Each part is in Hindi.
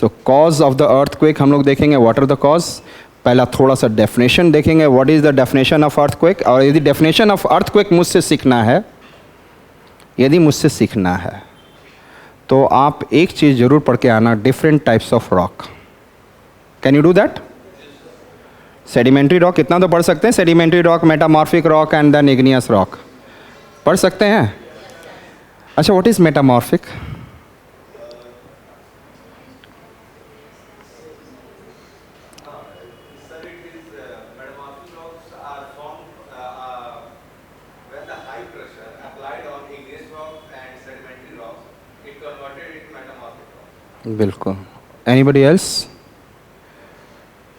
तो कॉज ऑफ द अर्थक्वेक हम लोग देखेंगे, व्हाट आर द कॉज। पहला थोड़ा सा डेफिनेशन देखेंगे, what is the definition of earthquake. और यदि डेफिनेशन ऑफ अर्थक्वेक मुझसे सीखना है, यदि मुझसे सीखना है तो आप एक चीज़ जरूर पढ़ के आना, different types of rock. Can you do that? Sedimentary rock इतना तो पढ़ सकते हैं, sedimentary rock, metamorphic rock and then igneous rock पढ़ सकते हैं। अच्छा, व्हाट इज मेटामॉर्फिक? बिल्कुल। Anybody else?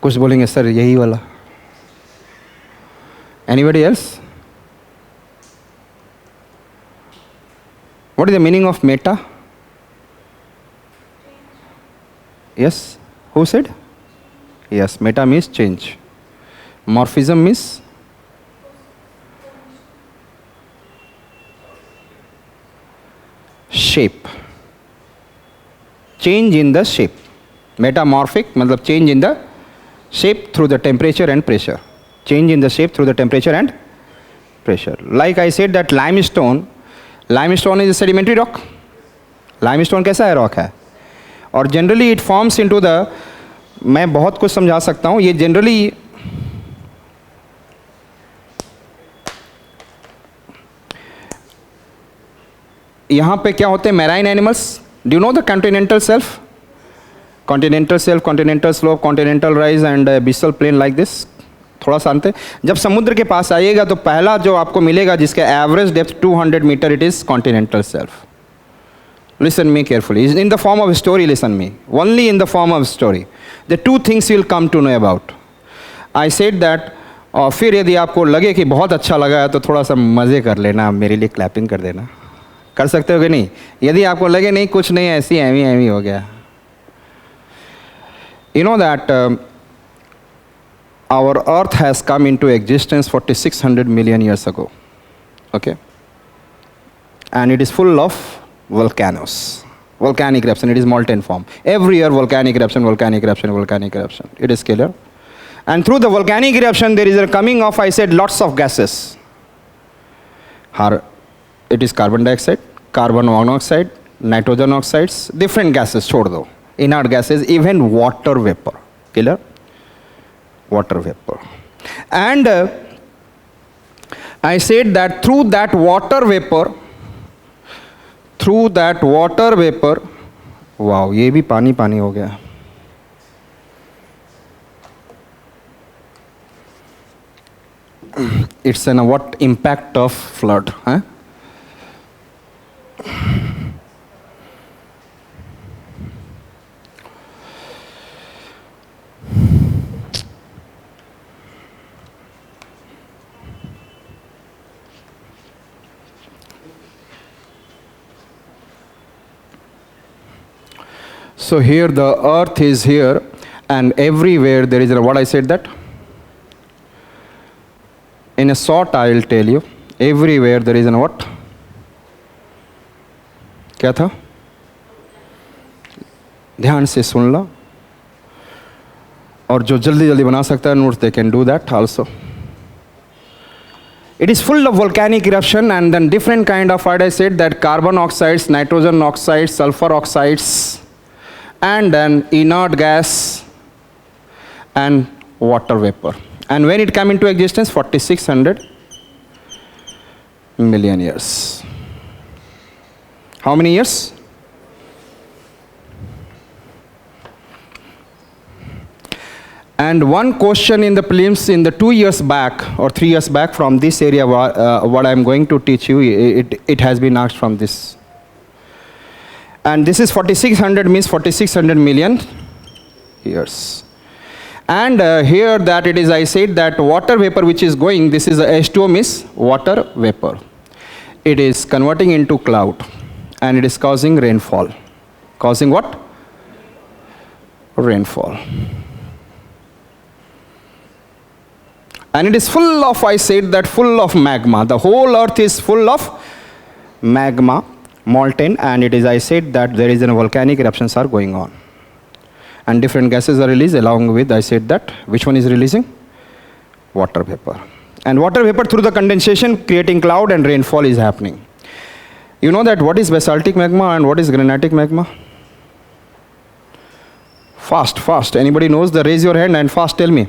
कुछ बोलेंगे सर यही वाला? Anybody else? What is the meaning of meta? Yes, who said? Yes, meta means change, morphism means shape, change in the shape. Metamorphic मतलब change in the shape through the temperature and pressure. Change in the shape through the temperature and pressure. Like I said that limestone is a sedimentary rock. Limestone कैसा है? rock है। और generally it forms into the, मैं बहुत कुछ समझा सकता हूँ, ये generally यहाँ पे क्या होते हैं? marine animals. Do you know the continental shelf? Continental shelf, continental slope, continental rise and abyssal plain like this. थोड़ा सा अंत है। जब समुद्र के पास आइएगा तो पहला जो आपको मिलेगा जिसका average depth 200 metre, it is continental shelf. Listen me carefully, in the form of story, listen me, only in the form of story. The two things will come to know about. I said that. और फिर यदि आपको लगे कि बहुत अच्छा लगा है तो थोड़ा सा मज़े कर लेना, मेरे लिए क्लैपिंग कर देना। कर सकते हो कि नहीं? यदि आपको लगे नहीं कुछ नहीं, ऐसी एवी हो गया। You know that our earth has come into existence 4600 million years ago, okay, and it is full of volcanoes, volcanic eruption. It is molten form. Every year volcanic eruption, volcanic eruption, volcanic eruption. It is clear. And through the volcanic eruption there is a coming of, I said, lots of gases. It is carbon dioxide, carbon monoxide, nitrogen oxides, different gases, छोड़ दो, inert gases, even water vapor. Clear? Water vapor. And I said that through that water vapor, wow, ये भी पानी पानी हो गया। It's an what impact of flood, huh? So here the earth is here, and everywhere there is a, what I said that? In a short I will tell you, everywhere there is a what? क्या था? ध्यान से सुन लो, और जो जल्दी जल्दी बना सकता है notes, they can do that also. It is full of volcanic eruption, and then different kind of, what I said, that carbon oxides, nitrogen oxides, sulfur oxides, and then inert gas and water vapor. And when it came into existence, 4600 million years. How many years? And one question in the prelims in the 2 years back or 3 years back from this area, what I am going to teach you, it has been asked from this. And this is 4600 means 4600 million years. And here that it is, I said that water vapor which is going, this is H2O means water vapor. It is converting into cloud, and it is causing rainfall. Causing what? Rainfall. And it is full of, I said that, full of magma. The whole earth is full of magma, molten, and it is, I said that there is a volcanic eruptions are going on. and different gases are released. Along with, I said that, which one is releasing? Water vapor. And water vapor through the condensation creating cloud and rainfall is happening. You know that what is basaltic magma and what is granitic magma? Fast. Anybody knows? The raise your hand and fast tell me.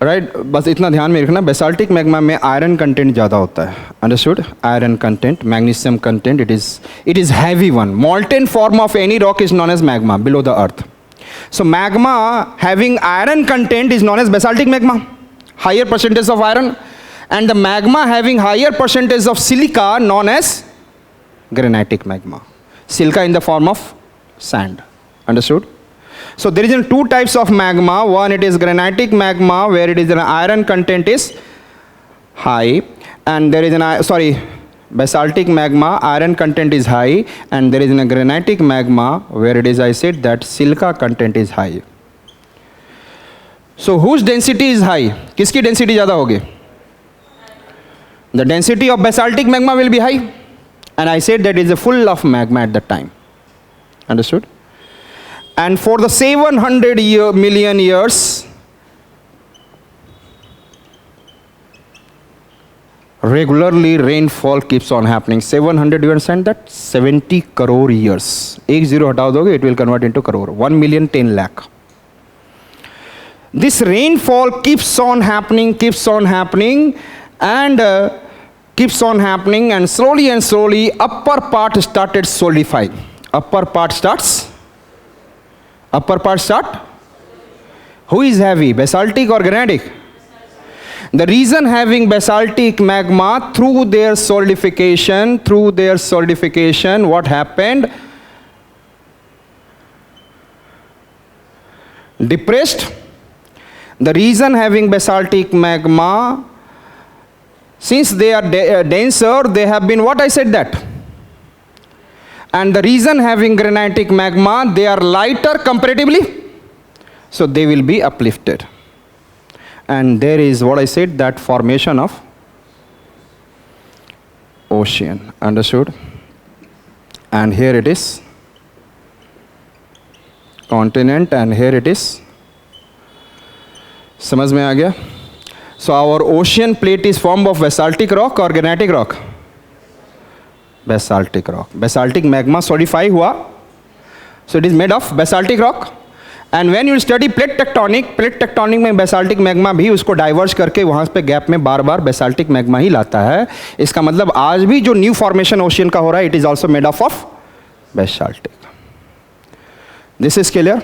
Right बस इतना ध्यान में रखना, बेसाल्टिक मैग्मा में आयरन कंटेंट ज़्यादा होता है. Understood? Iron content, magnesium content, it is heavy one. Molten form of any rock is known as magma below the earth. So magma having iron content is known as basaltic magma, higher percentage of iron, and the magma having higher percentage of silica known as granitic magma. Silica in the form of sand. Understood? So there is two types of magma. One, it is granitic magma where it is an iron content is high, and there is an basaltic magma, iron content is high, and there is a granitic magma where it is, I said that silica content is high. So whose density is high? किसकी density ज़्यादा होगी? The density of basaltic magma will be high, and I said that it is full of magma at that time. Understood? And for the 700 million years, regularly rainfall keeps on happening. 700, you understand that? 70 crore years. एक zero हटा दोगे, it will convert into crore. 1 million 10 lakh. This rainfall keeps on happening, and slowly upper part started solidifying. Upper part start. Who is heavy, basaltic or granitic? The reason having basaltic magma through their solidification, what happened? Depressed. The reason having basaltic magma, since they are denser, they have been, what I said that. And the reason having granitic magma, they are lighter comparatively, so they will be uplifted. And there is what I said, that formation of ocean. Understood? And here it is continent, and here it is. समझ में आ गया? So our ocean plate is formed of basaltic rock or granitic rock? Basaltic rock. Basaltic magma solidify हुआ, so it is made of basaltic rock. And when you study plate tectonic में basaltic magma भी उसको डाइवर्ज करके वहाँ पे गैप में बार बार basaltic magma ही लाता है. इसका मतलब आज भी जो न्यू फॉर्मेशन ओशियन का हो रहा है, it is also made up of basaltic. This is clear?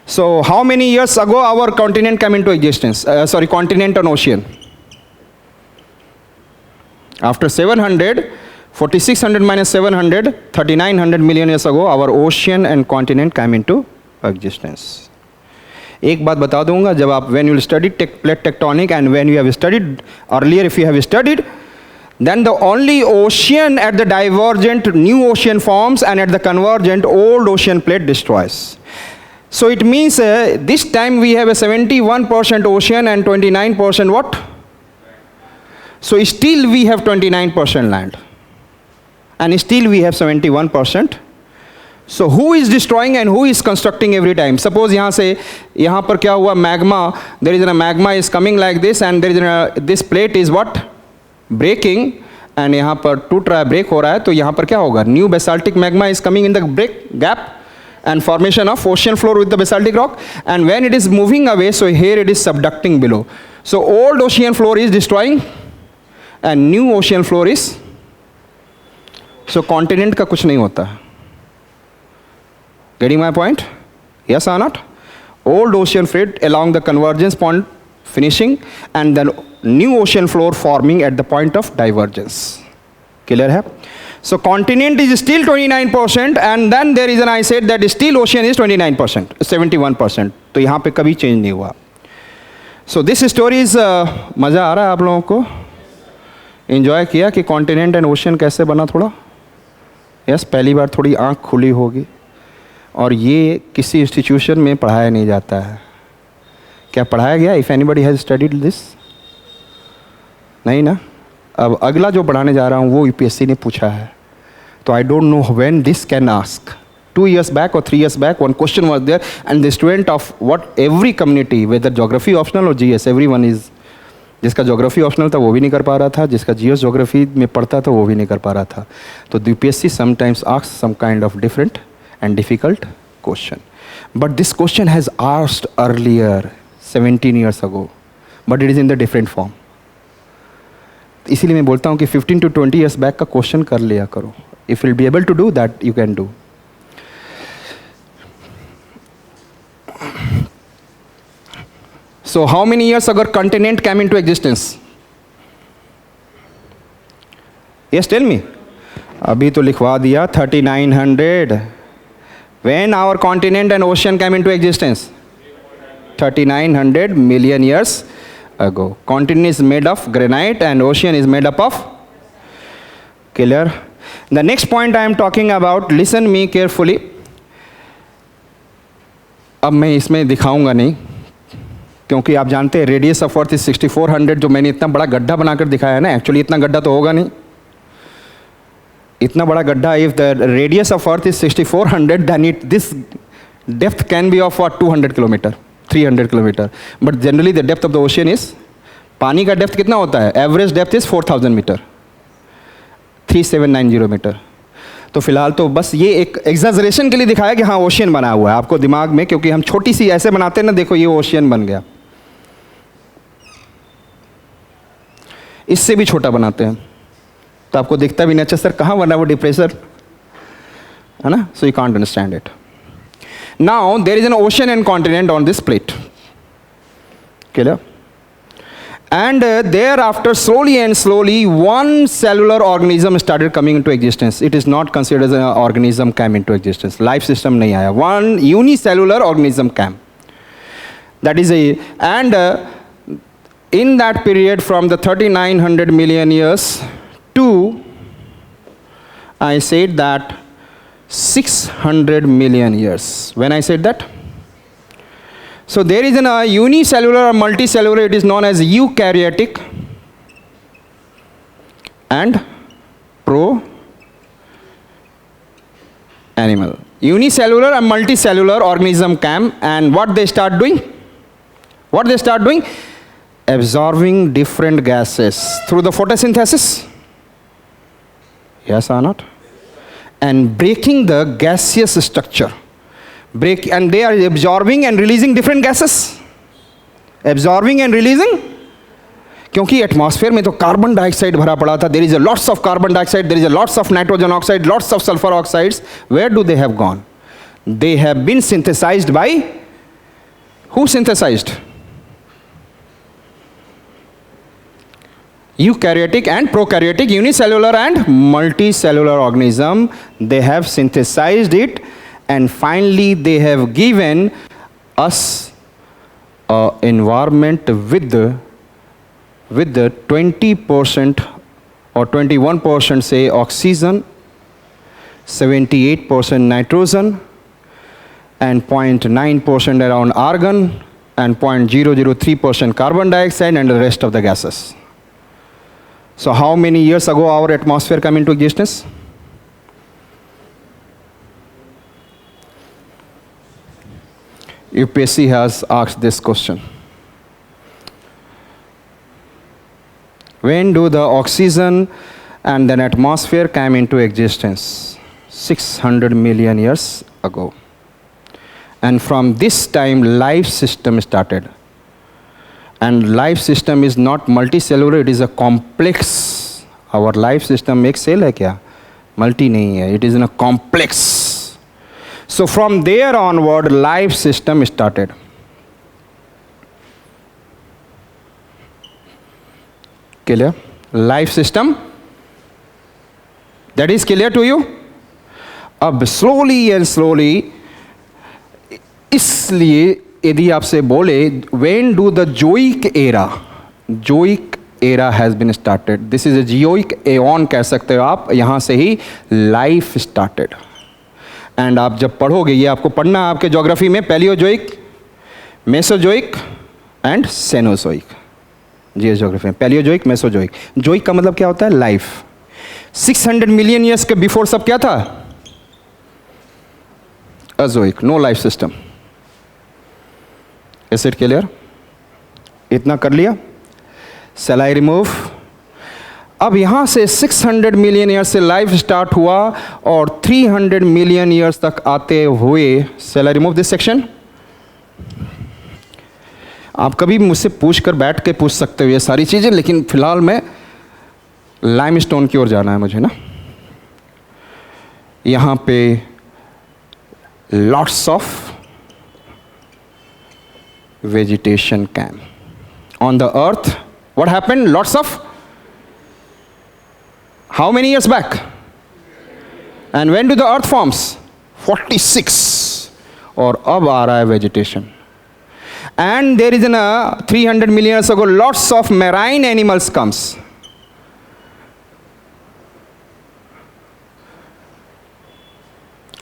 So how many years ago our continent came into existence? Continent and ocean. After 700, 4600 minus 700, 3900 million years ago, our ocean and continent came into existence. एक बात बता दूंगा, जब आप when you study plate tectonic and when you have studied earlier, if you have studied, then the only ocean at the divergent new ocean forms, and at the convergent old ocean plate destroys. So it means this time we have a 71% ocean and 29% what? So still we have 29% land, and still we have 71%. So who is destroying and who is constructing every time? Suppose यहाँ से यहाँ पर क्या हुआ, magma, there is a magma is coming like this, and there is this plate is what? Breaking, and यहाँ पर टूट रहा है, break हो रहा है, तो यहाँ पर क्या होगा? New basaltic magma is coming in the break gap, and formation of ocean floor with the basaltic rock, and when it is moving away, so here it is subducting below. So old ocean floor is destroying, and new ocean floor is, so continent का कुछ नहीं होता. Getting my point? Yes or not? Old ocean plate along the convergence point finishing, and then new ocean floor forming at the point of divergence. Clear hai? So continent is still 29%, and then there is an, I said that still ocean is 29%, 71%. तो यहाँ पे कभी change नहीं हुआ. So this story is मज़ा आ रहा है आप लोगों को? Enjoy किया कि continent and ocean कैसे बना थोड़ा? Yes, पहली बार थोड़ी आँख खुली होगी. और ये किसी इंस्टीट्यूशन में पढ़ाया नहीं जाता है. क्या पढ़ाया गया? If anybody has studied this? नहीं ना? अब अगला जो पढ़ाने जा रहा हूँ वो यूपीएससी ने पूछा है, So I don't know when this can ask. 2 years back or 3 years back, one question was there, and the student of what every community, whether geography optional or GS, everyone is, जिसका ज्योग्राफी ऑप्शनल था वो भी नहीं कर पा रहा था, जिसका जीएस ज्योग्राफी में पढ़ता था वो भी नहीं कर पा रहा था. तो UPSC sometimes asks some kind of different and difficult question. But this question has asked earlier 17 years ago, but it is in the different form. इसीलिए मैं बोलता हूँ कि 15 to 20 years बैक का क्वेश्चन कर लिया करो. If will be able to do that you can do. So how many years ago continent came into existence? Yes, tell me. अभी तो लिखवा दिया 3900. When our continent and ocean came into existence? 3900 million years ago. Continent is made of granite and ocean is made up of? Clear? The next point I am talking about, listen me carefully. अब मैं इसमें दिखाऊंगा नहीं, क्योंकि आप जानते हैं रेडियस ऑफ अर्थ इज 6400. जो मैंने इतना बड़ा गड्ढा बनाकर दिखाया है ना, एक्चुअली इतना गड्ढा तो होगा नहीं. इतना बड़ा गड्ढा, if the radius of earth is 6400, then it this depth can be of 200 kilometre, 300 kilometre. But generally the depth of the ocean is, पानी का डेप्थ कितना होता है? Average depth is 4000 metre, 3790 metre. तो फिलहाल तो बस ये एक एग्जाजरेशन के लिए दिखाया कि हाँ ओशियन बना हुआ है आपको दिमाग में, क्योंकि हम छोटी सी ऐसे बनाते हैं ना, देखो ये ओशियन बन गया. इससे भी छोटा बनाते हैं तो आपको दिखता भी नहीं, अच्छा सर कहाँ बना वो डिप्रेशर, है ना. So you can't understand it. Now there is an ocean and continent on this plate. Clear? And thereafter, slowly and slowly, one cellular organism started coming into existence. It is not considered as an organism came into existence. Life system nahi aaya. One unicellular organism came. That is and in that period from the 3900 million years to, I said that 600 million years. When I said that? So there is a unicellular or multicellular, it is known as eukaryotic and pro-animal. Unicellular and multicellular organism came, and what they start doing? What they start doing? Absorbing different gases through the photosynthesis. Yes or not? And breaking the gaseous structure. And they are absorbing and releasing different gases. Absorbing and releasing, क्योंकि एटमॉस्फेयर में तो कार्बन डाइऑक्साइड भरा पड़ा था. There is a lots of carbon dioxide, there is a lots of nitrogen oxide, lots of sulphur oxides. Where do they have gone? They have been synthesised by who? Synthesised eukaryotic and prokaryotic, unicellular and multicellular organism. They have synthesized it, and finally they have given us environment with the 20% or 21% say oxygen, 78% nitrogen, and 0.9% around argon, and 0.003% carbon dioxide, and the rest of the gases. So how many years ago our atmosphere came into existence? UPSC has asked this question. When do the oxygen and then atmosphere came into existence? 600 million years ago. And from this time life system started. And life system is not multicellular, it is a complex. Our life system एक सेल है क्या? Multi नहीं है, it is in a complex. So from there onward, life system started. Clear? Life system. That is clear to you? अब slowly and slowly, इसलिए यदि आपसे बोले when do the Zoic era has been started, this is a Geoic aeon कह सकते हो आप, यहाँ से ही life started. एंड आप जब पढ़ोगे, ये आपको पढ़ना है आपके ज्योग्राफी में, पैलियोजोइक, मेसोजोइक एंड सेनोजोइक. जी ज्योग्राफी में पैलियोजोइक, मेसोजोइक. जोइक का मतलब क्या होता है? लाइफ. 600 मिलियन ईयर्स के बिफोर सब क्या था? Azoic, no life system. Is it clear? इतना कर लिया। Shall I remove? अब यहां से 600 मिलियन ईयर्स से लाइफ स्टार्ट हुआ और 300 मिलियन ईयर्स तक आते हुए, Shall I remove this section? आप कभी मुझसे पूछ कर बैठ के पूछ सकते हो ये सारी चीजें, लेकिन फिलहाल मैं लाइमस्टोन की ओर जाना है मुझे ना। यहां पे lots of vegetation came on the earth. What happened? Lots of, how many years back? And when do the earth forms? 46. और अब आ रहा है vegetation. And there is 300 million years ago, lots of marine animals comes.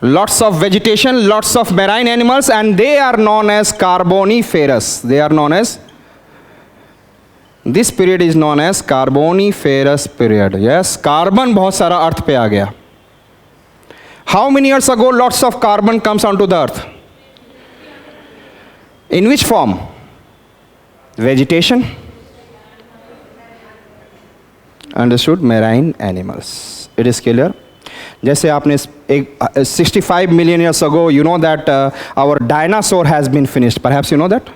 Lots of vegetation, lots of marine animals, and they are known as Carboniferous. They are known as, this period is known as Carboniferous period. Yes, carbon बहुत सारा अर्थ पे आ गया. How many years ago lots of carbon comes onto the earth? In which form? Vegetation. Understood? Marine animals. It is clear? जैसे आपने एक 65 million years ago, you know that our dinosaur has been finished. Perhaps you know that?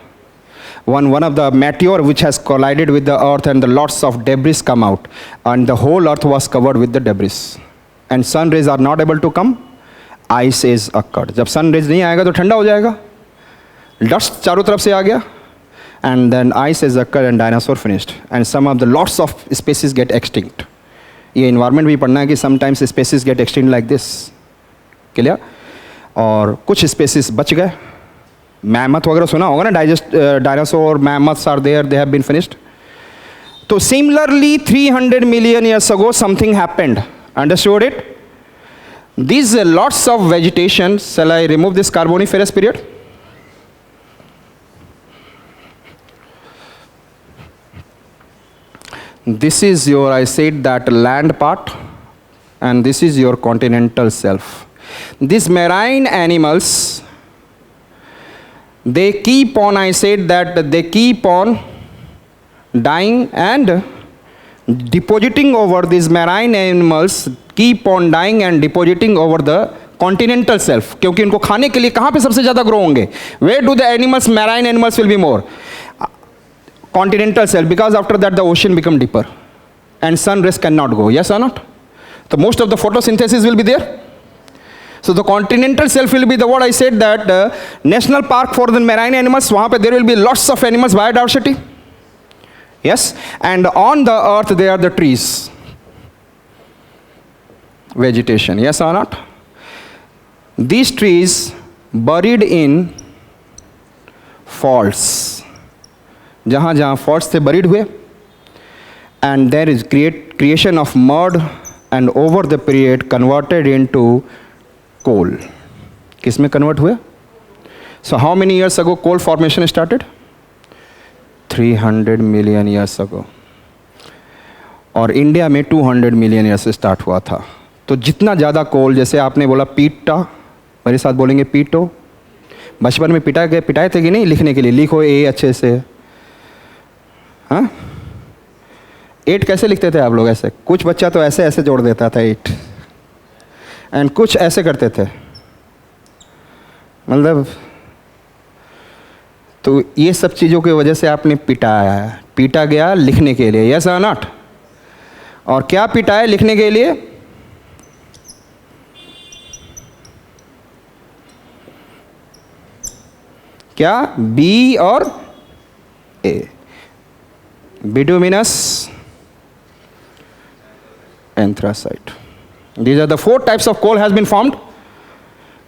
One of the meteor which has collided with the earth and the lots of debris come out, and the whole earth was covered with the debris, and sun rays are not able to come. Ice is occurred. जब sun rays नहीं आएगा तो ठंडा हो जाएगा. Dust चारों तरफ से आ गया, and then ice is occurred and dinosaur finished, and some of the lots of species get extinct. ये environment भी पढ़ना है कि sometimes species get extinct like this. Clear? और कुछ species बच गए. मैमथ वगैरह सुना होगा ना, dinosaur, mammoths are there, they have been finished. तो similarly 300 million years ago something happened. Understood it? These lots of vegetation. Shall I remove this Carboniferous period? This is your, I said that land part, and this is your continental shelf. These marine animals, they keep on, I said that they keep on dying and depositing over, these marine animals keep on dying and depositing over the continental shelf. क्योंकि इनको खाने के लिए कहाँ पे सबसे ज़्यादा ग्रो होंगे? Where do the animals, marine animals will be more? Continental shelf, because after that the ocean become deeper and sun rays cannot go. Yes or not? So most of the photosynthesis will be there. So the continental shelf will be the, what I said, that national park for the marine animals. वहाँ पे there will be lots of animals, biodiversity. Yes, and on the earth there are the trees, vegetation. Yes or not? These trees buried in faults, जहाँ जहाँ faults थे buried हुए, and there is creation of mud, and over the period converted into coal. किस में convert हुए? So how many years ago coal formation started? 300 million years ago. और इंडिया में 200 मिलियन ईयर से स्टार्ट हुआ था. तो जितना ज़्यादा कोल, जैसे आपने बोला पीटा, मेरे साथ बोलेंगे पीटो. बचपन में पिटाए थे कि नहीं लिखने के लिए? लिखो ए अच्छे से. हाँ, 8 कैसे लिखते थे आप लोग? ऐसे कुछ बच्चा तो ऐसे ऐसे जोड़ देता था 8, एंड कुछ ऐसे करते थे. मतलब तो ये सब चीज़ों की वजह से आपने पीटा गया लिखने के लिए. यस और नॉट? और क्या पीटा है लिखने के लिए? क्या? बी और A, bituminous anthracite. These are the 4 types of coal has been formed.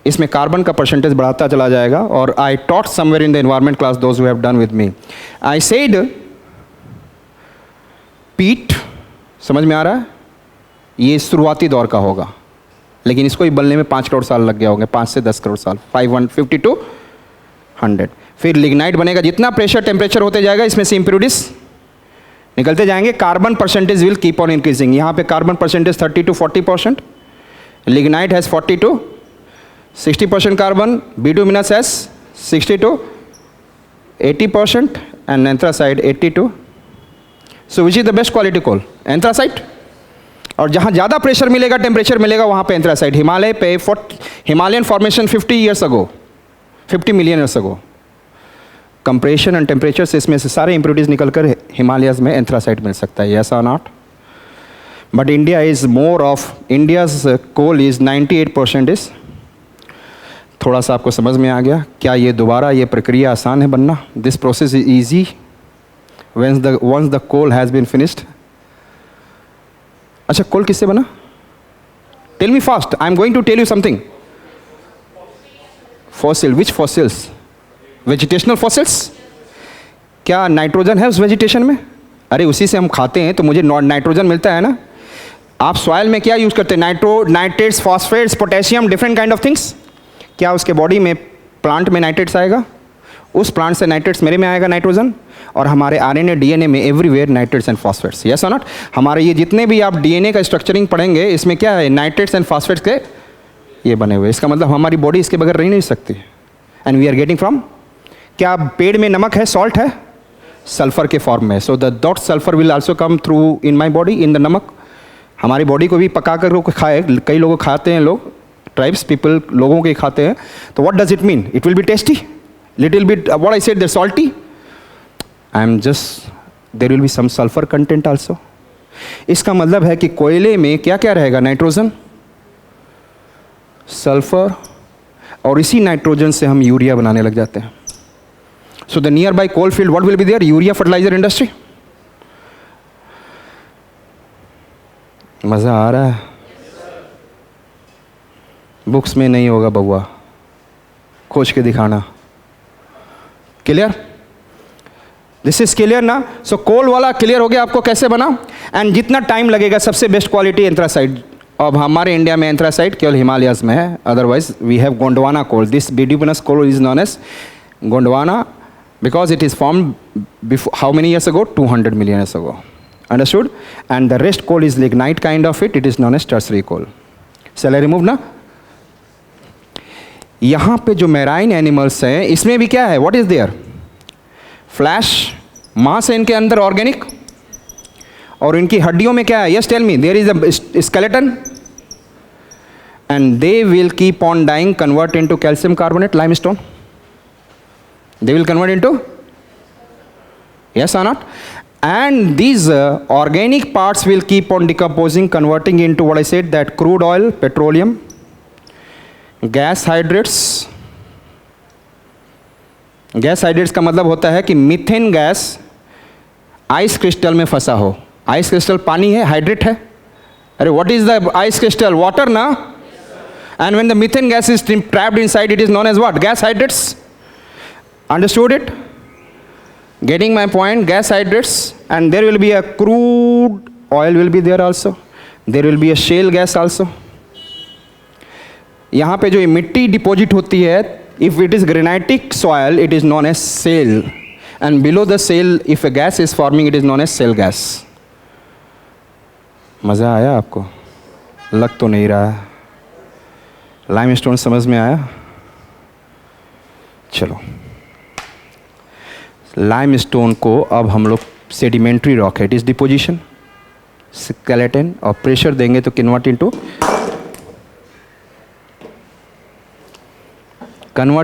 इसमें कार्बन का परसेंटेज बढ़ाता चला जाएगा. और I taught somewhere in the environment class, those who have done with me, I said पीट. समझ में आ रहा है? ये शुरुआती दौर का होगा, लेकिन इसको ही बनने में 5 करोड़ साल लग गया होंगे. 5 से 10 करोड़ साल, 550 to 100. फिर लिग्नाइट बनेगा. जितना प्रेशर टेम्परेचर होते जाएगा इसमें से इम्प्यूरिटीज निकलते जाएंगे, carbon percentage will keep on increasing. यहाँ पे carbon percentage 30 to 40%, lignite has 40 to 60% carbon, bituminous has 60 to 80% and anthracite 80 to, so which is the best quality coal? Anthracite. और जहाँ ज़्यादा प्रेशर मिलेगा, टेम्परेचर मिलेगा, वहाँ पे एंथ्रासाइड। हिमालय पे Himalayan formation 50 years ago, 50 million years ago, compression and temperature से इसमें से सारे इम्प्योरिटीज निकलकर हिमालयस में एंथ्रासाइड मिल सकता है, यस और not? But India is more of, India's coal is 98% is. थोड़ा सा आपको समझ में आ गया? क्या ये दोबारा ये प्रक्रिया आसान है बनना? This process is easy once the coal has been finished. अच्छा, कोल किससे बना? Tell me fast, I am going to tell you something. Fossil, which fossils? Vegetational fossils. क्या नाइट्रोजन है उस वेजिटेशन में? अरे उसी से हम खाते हैं, तो मुझे नाइट्रोजन मिलता है ना। आप सॉइल में क्या यूज़ करते हैं? Nitrates, phosphates, potassium, different kind of things. क्या उसके बॉडी में, प्लांट में नाइट्रेट्स आएगा? उस प्लांट से नाइट्रेट्स मेरे में आएगा नाइट्रोजन। और हमारे आरएनए, डीएनए में everywhere nitrates and phosphates, yes और नॉट? हमारे ये जितने भी आप डीएनए का स्ट्रक्चरिंग पढ़ेंगे, इसमें क्या है? नाइट्रेट्स एंड फॉस्फेट्स के ये बने हुए। इसका मतलब हमारी बॉडी इसके बगैर रह नहीं सकती। And we are getting from, क्या पेड़ में नमक है, सॉल्ट है, सल्फर के फॉर्म में। So that sulphur will also come through in my body, in the नमक। हमारी बॉडी को भी पका कर लोग खाए, कई लोग खाते हैं, लोग ट्राइब्स पीपल लोगों के खाते हैं। तो what does it mean? It will be tasty, little bit, what I said, that salty. I am just, there will be some sulphur content also. इसका मतलब है कि कोयले में क्या क्या रहेगा? नाइट्रोजन, सल्फर, और इसी नाइट्रोजन से हम यूरिया बनाने लग जाते हैं। So the nearby coal field, what will be there? Urea fertilizer industry. मज़ा आ रहा है? बुक्स में नहीं होगा बउआ, खोज के दिखाना। क्लियर? दिस इज क्लियर ना? सो कोल वाला क्लियर हो गया आपको कैसे बना, एंड जितना टाइम लगेगा। सबसे बेस्ट क्वालिटी एंथ्रासाइड। अब हमारे इंडिया में एंथ्रासाइड केवल हिमालयस में है, otherwise we have Gondwana coal. This bituminous coal is known as Gondwana because it is formed before how many years ago? 200 million years ago. Understood? And the rest coal is lignite kind of it. It is known as tertiary coal. Shall I remove ना? यहाँ पे जो मैराइन एनिमल्स हैं, इसमें भी क्या है? What is there? फ्लैश, मांस है इनके अंदर ऑर्गेनिक, और इनकी हड्डियों में क्या है? Yes, tell me. There is a skeleton, and they will keep on dying, convert into calcium carbonate, limestone. They will convert into, yes or not? And these organic parts will keep on decomposing, converting into what I said, that crude oil, petroleum, gas hydrates. Gas hydrates का मतलब होता है कि मीथेन गैस आइस क्रिस्टल में फंसा हो। आइस क्रिस्टल पानी है, हाइड्रेट है। अरे what is the ice crystal? Water ना? And when the methane gas is trapped inside, it is known as what? Gas hydrates. Understood it? Getting my point? Gas hydrates, and there will be a crude oil will be there also. There will be a shale gas also. यहाँ पे जो ये मिट्टी डिपॉजिट होती है, if it is granitic soil, it is known as shale, and below the shale, if a gas is forming, it is known as shale gas. मज़ा आया आपको? लग तो नहीं रहा है। लाइमस्टोन समझ में आया? चलो, लाइमस्टोन को अब हम लोग सेडिमेंट्री रॉक है, इट इज डिपोजिशन, स्केलेटन, और प्रेशर देंगे तो convert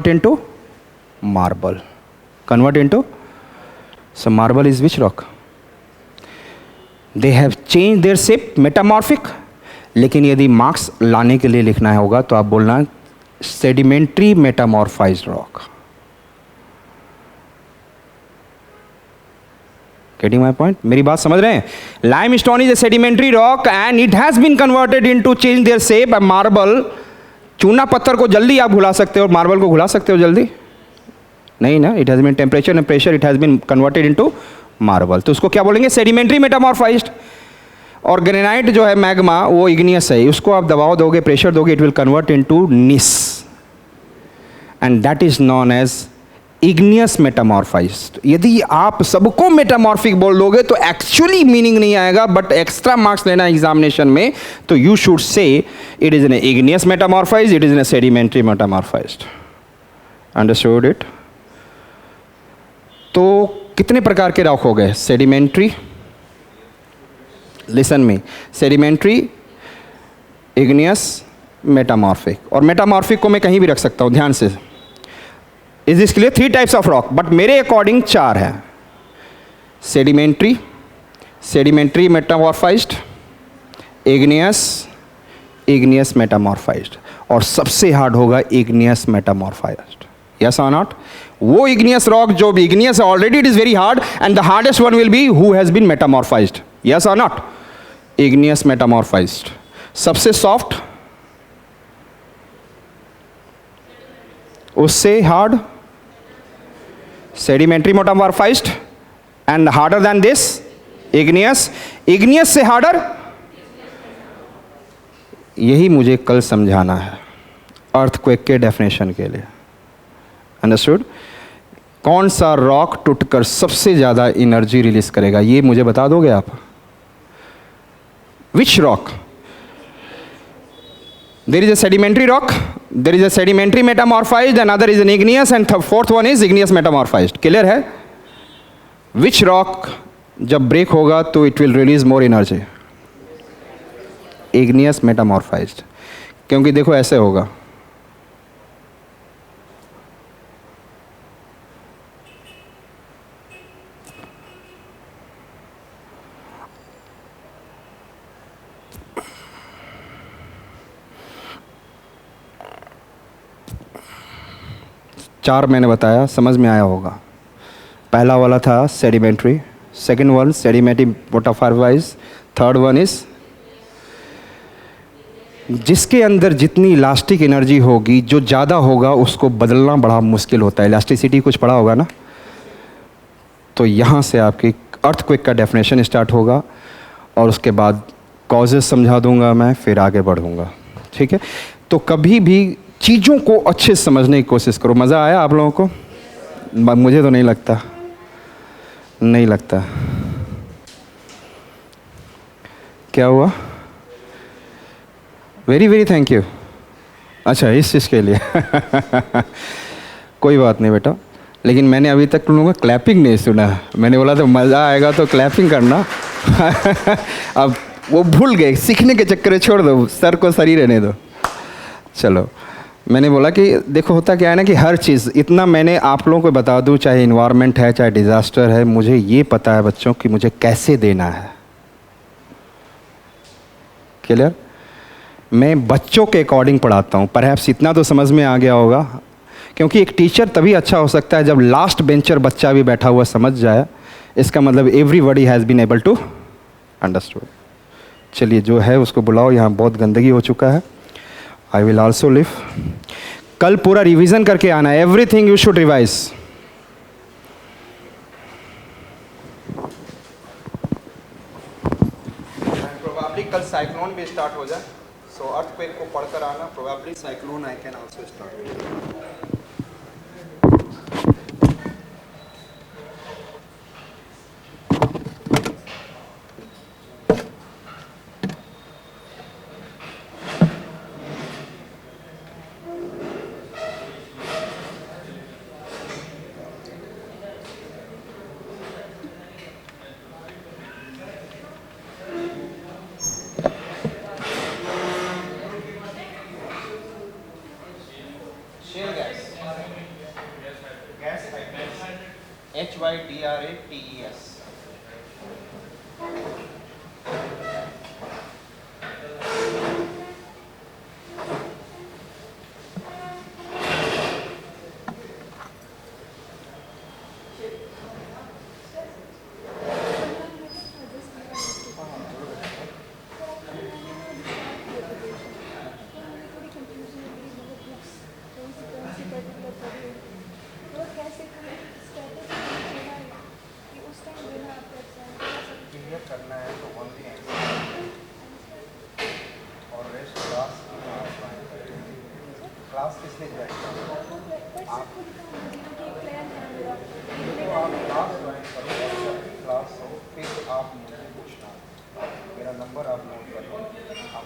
into marble, convert into, so marble is which rock? They have change their shape, metamorphic. लेकिन यदि मार्क्स लाने के लिए लिखना होगा तो आप बोलना sedimentary metamorphised rock. Getting my point? मेरी बात समझ रहे हैं? Limestone is a sedimentary rock and it has been converted into change their shape. Marble, चूना पत्थर को जल्दी आप घुला सकते हो, मार्बल को घुला सकते हो जल्दी? नहीं ना? It has been temperature and pressure, it has been converted into marble. तो उसको क्या बोलेंगे? Sedimentary metamorphized. और ग्रेनाइट जो है मैग्मा, वो इग्नियस है, उसको आप दबाव दोगे, प्रेशर दोगे, it will convert into gneiss, and that is known as igneous metamorphised. यदि आप सबको मेटामॉर्फिक बोल दोगे तो एक्चुअली मीनिंग नहीं आएगा, बट एक्स्ट्रा मार्क्स लेना एग्जामिनेशन में, तो you should say it is an igneous metamorphised, it is an sedimentary metamorphised. Understood it? तो कितने प्रकार के रॉक हो गए? Sedimentary, listen me, sedimentary, igneous, metamorphic. और मेटामॉर्फिक को मैं कहीं भी रख सकता हूं, ध्यान से। Is this clear? 3 types of rock, but मेरे अकॉर्डिंग 4 है। Sedimentary, sedimentary metamorphised, igneous, igneous metamorphised, और सबसे हार्ड होगा इग्नियस मेटामॉर्फाइज्ड। यस और नॉट? वो इग्नियस रॉक जो भी igneous already it is very hard, and the hardest one will be who has been metamorphised. Yes और नॉट? Igneous metamorphised. सबसे सॉफ्ट, उससे hard sedimentary metamorphised, and harder than this igneous, igneous से हार्डर। यही मुझे कल समझाना है अर्थक्वेक के डेफिनेशन के लिए। अंडरस्टूड? कौन सा रॉक टूटकर सबसे ज्यादा एनर्जी रिलीज करेगा, ये मुझे बता दोगे आप? Which rock? There is a sedimentary rock, there is a sedimentary metamorphized, another is an igneous, and fourth one is igneous metamorphized. Clear है? Which rock जब break होगा तो it will release more energy? Igneous metamorphized. क्योंकि देखो ऐसे होगा, चार मैंने बताया, समझ में आया होगा। पहला वाला था sedimentary, second one sedimentary metamorphised, third one is जिसके अंदर जितनी इलास्टिक एनर्जी होगी, जो ज़्यादा होगा उसको बदलना बड़ा मुश्किल होता है। इलास्टिसिटी कुछ पढ़ा होगा ना? तो यहाँ से आपकी अर्थक्वेक का डेफिनेशन स्टार्ट होगा, और उसके बाद कॉजेस समझा दूंगा मैं, फिर आगे बढ़ूंगा। ठीक है? तो कभी भी चीज़ों को अच्छे से समझने की कोशिश करो। मज़ा आया आप लोगों को? मुझे तो नहीं लगता, नहीं लगता। क्या हुआ? Very very thank you. अच्छा, इस चीज़ के लिए कोई बात नहीं बेटा, लेकिन मैंने अभी तक तुम लोगों का क्लैपिंग नहीं सुना। मैंने बोला तो मज़ा आएगा तो क्लैपिंग करना अब वो भूल गए, सीखने के चक्कर में छोड़ दो, सर को सर ही रहने दो। चलो, मैंने बोला कि देखो होता क्या है ना कि हर चीज़ इतना मैंने आप लोगों को बता दूं, चाहे इन्वायरमेंट है चाहे डिज़ास्टर है, मुझे ये पता है बच्चों कि मुझे कैसे देना है। क्लियर? मैं बच्चों के अकॉर्डिंग पढ़ाता हूँ। परहैप्स इतना तो समझ में आ गया होगा, क्योंकि एक टीचर तभी अच्छा हो सकता है जब लास्ट बेंचर बच्चा भी बैठा हुआ समझ जाए। इसका मतलब everybody has been able to understood. चलिए, जो है उसको बुलाओ, यहाँ बहुत गंदगी हो चुका है। I will also live. कल पूरा रिवीजन करके आना, everything you should revise. Probably कल साइक्लोन भी स्टार्ट हो जाए, सो अर्थक्वेक को पढ़कर आना। Probably cyclone I can also start. HYDRATES। Class किसने ज्वाइन किया? आप क्लास ज्वाइन करो, क्लास हो, फिर आप मुझे पूछना, मेरा नंबर आप नोट कर लो, आप